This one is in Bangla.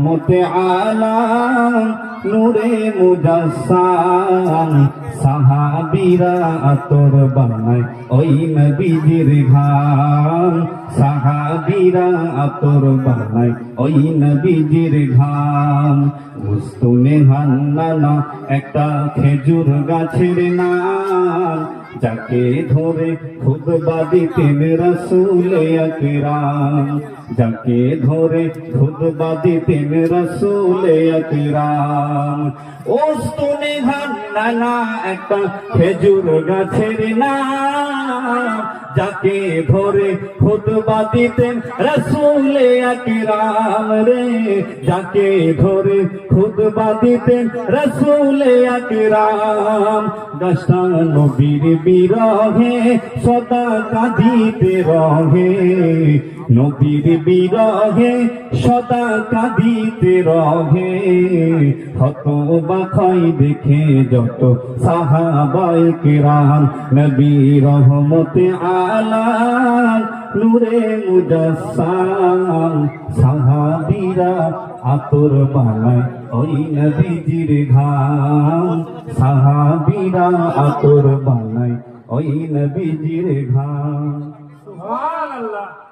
রহমতে আলাম নূরে মুজাসসাম সাহাবীরা আতর বানায় ওই নবীজির ঘাম সাহাবীরা আতর বানায় ওই নবীজির ঘাম মুস্তুনে হান্নানা একটা খেজুর গাছের নাম যাকে ধরে খুতবা দিতেন রাসূল আকরাম যাকে ধরে খুতবা দিতেন রাসূল আকরাম উস্তুনে হান্নানা একটা খেজুর গাছের নাম যাকে ধরে খুতবা দিতেন রাসূল আকরাম রে যাকে ধরে খুতবা দিতেন রাসূল আকরাম গাছটা নবীর বিরহে সদা কাঁদিতে রহে নবীর বিরহে সদা কাঁদিতে রহে হতবাক দেখে যত সাহাবায়ে কেরাম নবী রহমতে আলাম নূরে মুজাসসাম সাহাবীরা আতর বানায় ওই নবীজির ঘাম সাহাবীরা আতর বানায় ওই নবীজির ঘাম। সুবহানাল্লাহ।